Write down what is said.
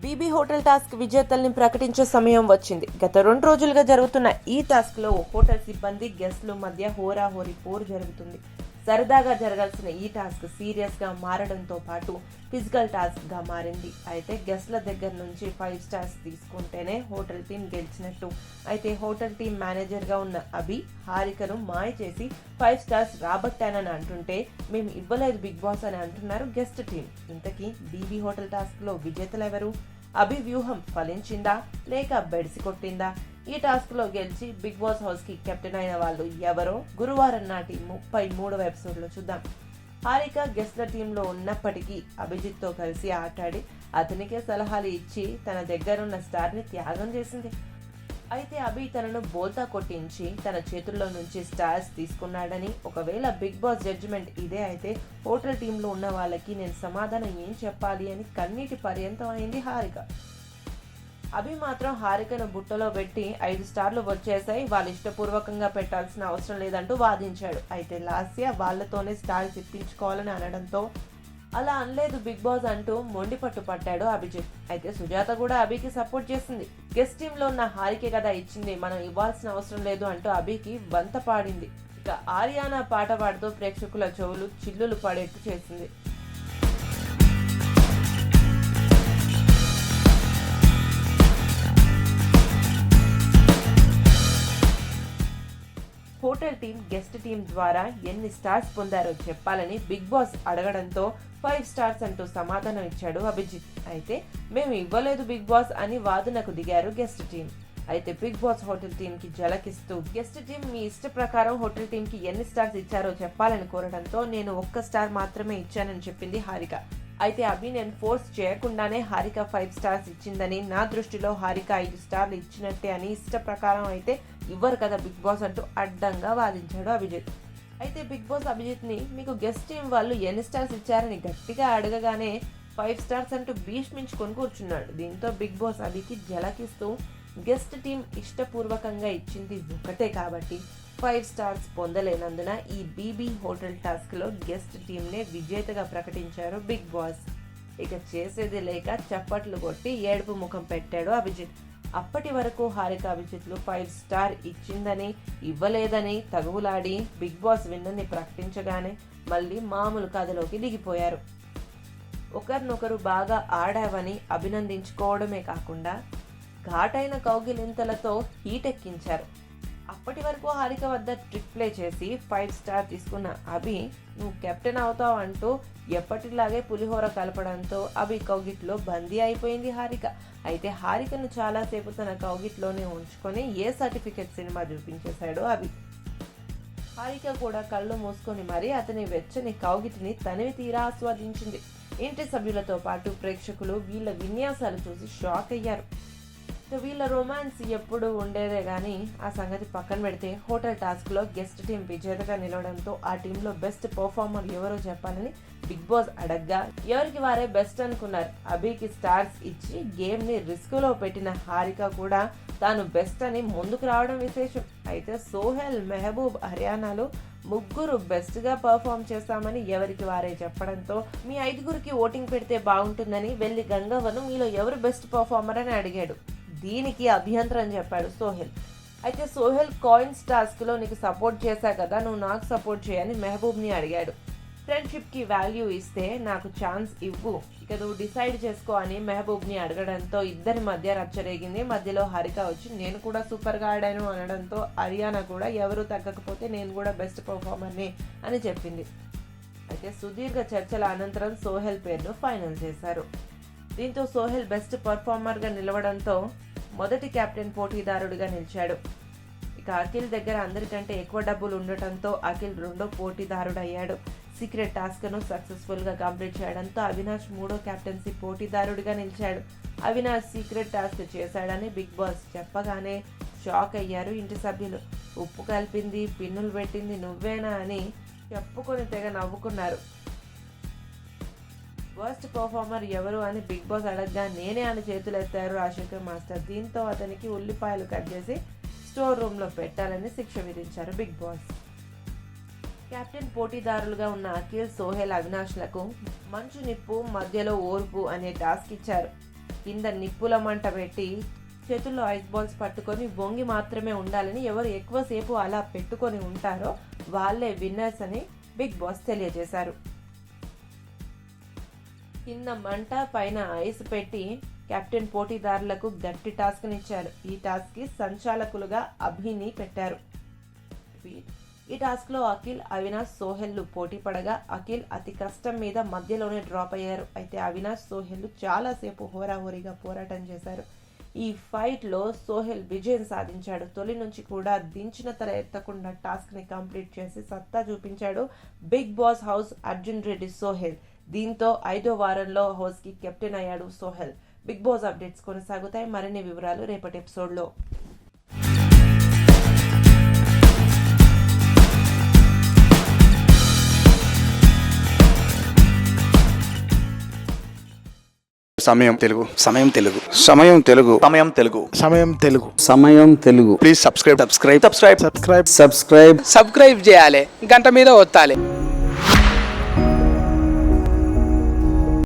BB hotel task విజేతల్ని ప్రకటించే సమయం వచ్చింది. గత 2 రోజులుగా జరుగుతున్న ఈ టాస్క్ లో హోటల్ సిబ్బంది గెస్ట్ల మధ్య హోరాహోరీ పోరు జరుగుతుంది. సరదాగా జరగాల్సిన ఈ టాస్క్ సీరియస్ గా మారడంతో పాటు ఫిజికల్ టాస్క్ గా మారింది. అయితే గెస్ట్ల దగ్గర నుంచి 5 స్టార్స్ తీసుకుంటేనే హోటల్ టీం గెలిచినట్టు. అయితే హోటల్ టీం మేనేజర్ గా ఉన్న అభి హారికను మాయ చేసి 5 స్టార్స్ రాబట్టానని అంటుంటే, మేము ఇవ్వలేదు బిగ్ బాస్ అని అంటున్నారు గెస్ట్ టీం. ఇంతకీ బీబీ హోటల్ టాస్క్ లో విజేతలెవరు? అభి వ్యూహం ఫలించిందా లేక బెడిసి కొట్టిందా? ఈ టాస్క్ లో గెలిచి బిగ్ బాస్ హౌస్ కి కెప్టెన్ అయిన వాళ్ళు ఎవరో గురువారం నాటి 33వ ఎపిసోడ్ లో చూద్దాం. హారిక గెస్ట్ల టీంలో ఉన్నప్పటికీ అభిజిత్ తో కలిసి ఆటాడి అతనికే సలహాలు ఇచ్చి తన దగ్గరున్న స్టార్ ని త్యాగం చేసింది. అయితే అభి తనను బోల్తా కొట్టించి తన చేతుల్లో నుంచి స్టార్స్ తీసుకున్నాడని, ఒకవేళ బిగ్ బాస్ జడ్జిమెంట్ ఇదే అయితే హోటల్ టీంలో ఉన్న వాళ్ళకి నేను సమాధానం ఏం చెప్పాలి అని కన్నీటి పర్యంతం అయింది హారిక. అభి మాత్రం హారికను బుట్టలో పెట్టి 5 స్టార్లు వచ్చేసాయి, వాళ్ళు ఇష్టపూర్వకంగా పెట్టాల్సిన అవసరం లేదంటూ వాదించాడు. అయితే లాస్య వాళ్లతోనే స్టార్స్ ఇప్పించుకోవాలని అనడంతో అలా అనలేదు బిగ్ బాస్ అంటూ మొండి పట్టు పట్టాడు అభిజిత్. అయితే సుజాత కూడా అభికి సపోర్ట్ చేసింది. గెస్ట్ టీమ్ లో ఉన్న హారికే కదా ఇచ్చింది, మనం ఇవ్వాల్సిన అవసరం లేదు అంటూ అభికి వంత పాడింది. ఇక ఆర్యానా పాట పాడుతూ ప్రేక్షకుల చెవులు చిల్లులు పడేట్టు చేసింది. హోటల్ టీం గెస్ట్ టీం ద్వారా ఎన్ని స్టార్స్ పొందారో చెప్పాలని బిగ్ బాస్ అడగడంతో 5 స్టార్స్ అంటూ సమాధానం ఇచ్చాడు అభిజిత్. అయితే మేము ఇవ్వలేదు బిగ్ బాస్ అని వాదనకు దిగారు గెస్ట్ టీం. అయితే బిగ్ బాస్ హోటల్ టీం కి జలకిస్తూ గెస్ట్ టీం మీ ఇష్ట ప్రకారం హోటల్ టీం కి ఎన్ని స్టార్స్ ఇచ్చారో చెప్పాలని కోరడంతో నేను 1 స్టార్ మాత్రమే ఇచ్చానని చెప్పింది హారిక. అయితే అభి నేను ఫోర్స్ చేయకుండానే హారిక 5 స్టార్స్ ఇచ్చిందని, నా దృష్టిలో హారిక 5 స్టార్లు ఇచ్చినట్టే అని, ఇష్ట ప్రకారం అయితే ఇవ్వరు కదా బిగ్ బాస్ అంటూ అడ్డంగా వాదించాడు అభిజిత్. అయితే బిగ్ బాస్ అభిజిత్ ని మీకు గెస్ట్ టీం వాళ్ళు ఎన్ని స్టార్స్ ఇచ్చారని గట్టిగా అడగగానే 5 స్టార్స్ అంటూ భీష్మించుకొని కూర్చున్నాడు. దీంతో బిగ్ బాస్ అభికి జలకిస్తూ గెస్ట్ టీం ఇష్టపూర్వకంగా ఇచ్చింది ఒకటే కాబట్టి 5 స్టార్స్ పొందలేనందున ఈ బీబీ హోటల్ టాస్క్ లో గెస్ట్ టీం నే విజేతగా ప్రకటించారు బిగ్ బాస్. ఇక చేసేది లేక చప్పట్లు కొట్టి ఏడుపు ముఖం పెట్టాడు అభిజిత్. అప్పటి వరకు హారిక అభిజిత్లు 5 స్టార్ ఇచ్చిందని ఇవ్వలేదని తగువులాడి బిగ్ బాస్ విన్నర్ని ప్రకటించగానే మళ్ళీ మామూలు కథలోకి దిగిపోయారు. ఒకరినొకరు బాగా ఆడావని అభినందించుకోవడమే కాకుండా ఘాటైన కౌగిలింతలతో హీటెక్కించారు. అప్పటి వరకు హారిక వద్ద ట్రిక్ ప్లే చేసి 5 స్టార్ తీసుకున్న అభి నువ్వు కెప్టెన్ అవుతావు అంటూ ఎప్పటిలాగే పులిహోర కలపడంతో అభి కౌగిట్లో బందీ అయిపోయింది హారిక. అయితే హారికను చాలాసేపు తన కౌగిట్లోనే ఉంచుకొని ఏ సర్టిఫికెట్ సినిమా చూపించేశాడు అభి. హారిక కూడా కళ్ళు మూసుకొని మరీ అతని వెచ్చని కౌగిటిని తనివి తీరా ఆస్వాదించింది. ఇంటి సభ్యులతో పాటు ప్రేక్షకులు వీళ్ళ విన్యాసాలు చూసి షాక్ అయ్యారు. వీళ్ళ రొమాన్స్ ఎప్పుడు ఉండేదే గానీ ఆ సంగతి పక్కన పెడితే హోటల్ టాస్క్ లో గెస్ట్ టీం విజేతగా నిలవడంతో ఆ టీంలో బెస్ట్ పర్ఫార్మర్ ఎవరో చెప్పాలని బిగ్ బాస్ అడగ్గా ఎవరికి వారే బెస్ట్ అనుకున్నారు. అభికి స్టార్స్ ఇచ్చి గేమ్ ని రిస్క్ లో పెట్టిన హారిక కూడా తాను బెస్ట్ అని ముందుకు రావడం విశేషం. అయితే సోహెల్, మెహబూబ్, హర్యానాలు ముగ్గురు బెస్ట్ గా పర్ఫామ్ చేస్తామని ఎవరికి వారే చెప్పడంతో మీ 5గురికి ఓటింగ్ పెడితే బాగుంటుందని వెళ్లి గంగవ్వను మీలో ఎవరు బెస్ట్ పర్ఫార్మర్ అని అడిగాడు. దీనికి అభ్యంతరం చెప్పాడు సోహెల్. అయితే సోహెల్ కాయిన్స్ టాస్క్ లో నీకు సపోర్ట్ చేశా కదా, నువ్వు నాకు సపోర్ట్ చేయని మెహబూబ్ ని అడిగాడు. ఫ్రెండ్షిప్ కి వాల్యూ ఇస్తే నాకు ఛాన్స్ ఇవ్వు, ఇక నువ్వు డిసైడ్ చేసుకో అని మెహబూబ్ ని అడగడంతో ఇద్దరి మధ్య రచ్చరేగింది. మధ్యలో హారిక వచ్చి నేను కూడా సూపర్ గా ఆడాను అనడంతో హర్యానా కూడా ఎవరు తగ్గకపోతే నేను కూడా బెస్ట్ పర్ఫార్మర్ని అని చెప్పింది. అయితే సుదీర్ఘ చర్చల అనంతరం సోహెల్ పేరును ఫైనల్ చేశారు. దీంతో సోహెల్ బెస్ట్ పర్ఫార్మర్ గా నిలవడంతో మొదటి కెప్టెన్ పోటీదారుడిగా నిలిచాడు. ఇక అఖిల్ దగ్గర అందరికంటే ఎక్కువ డబ్బులు ఉండటంతో అఖిల్ రెండో పోటీదారుడయ్యాడు. సీక్రెట్ టాస్క్ ను సక్సెస్ఫుల్ గా కంప్లీట్ చేయడంతో అవినాష్ మూడో కెప్టెన్సీ పోటీదారుడిగా నిలిచాడు. అవినాష్ సీక్రెట్ టాస్క్ చేశాడని బిగ్ బాస్ చెప్పగానే షాక్ అయ్యారు ఇంటి సభ్యులు. ఉప్పు కలిపింది, పిన్నులు పెట్టింది నువ్వేనా అని చెప్పుకొని తెగ నవ్వుకున్నారు. వర్స్ట్ పర్ఫార్మర్ ఎవరు అని బిగ్ బాస్ అడగ్గా నేనే అని చేతులెత్తారు రాజశేఖర్ మాస్టర్. దీంతో అతనికి ఉల్లిపాయలు కట్ చేసి స్టోర్ రూమ్ లో పెట్టాలని శిక్ష విధించారు బిగ్ బాస్. కెప్టెన్ పోటీదారులుగా ఉన్న అఖిల్, సోహెల్, అవినాష్ లకు మంచు నిప్పు మధ్యలో ఓర్పు అనే టాస్క్ ఇచ్చారు. కింద నిప్పుల మంట పెట్టి చేతుల్లో ఐస్ బాల్స్ పట్టుకొని వంగి మాత్రమే ఉండాలని, ఎవరు ఎక్కువసేపు అలా పెట్టుకొని ఉంటారో వాళ్ళే విన్నర్స్ అని బిగ్ బాస్ తెలియజేశారు. కింద మంట పైన ఐస్ పెట్టి కెప్టెన్ పోటీదారులకు గట్టి టాస్క్ నిచ్చారు. ఈ టాస్క్ కి సంచాలకులుగా అభిని పెట్టారు. ఈ టాస్క్ లో అఖిల్, అవినాష్, సోహెల్ పోటీ పడగా అఖిల్ అతి కష్టం మీద మధ్యలోనే డ్రాప్ అయ్యారు. అయితే అవినాష్, సోహెల్ చాలాసేపు హోరాహోరీగా పోరాటం చేశారు. ఈ ఫైట్ లో సోహెల్ విజయం సాధించాడు. తొలి నుంచి కూడా దించిన తల ఎత్తకుండా టాస్క్ ని కంప్లీట్ చేసి సత్తా చూపించాడు Bigg Boss house Arjun Reddy Sohel. దీంతో 5వ వారంలో హౌస్ కి కెప్టెన్ అయ్యాడు సోహెల్. బిగ్ బాస్ అప్డేట్స్ కొనసాగుతాయి. మరిన్ని వివరాలు రేపటి ఎపిసోడ్లో. సమయం తెలుగు సమయం తెలుగు సమయం తెలుగు సమయం తెలుగు సమయం తెలుగు సమయం తెలుగు ప్లీజ్ సబ్స్క్రైబ్ సబ్స్క్రైబ్ చేయాలి, గంట మీద ఒత్తాలి.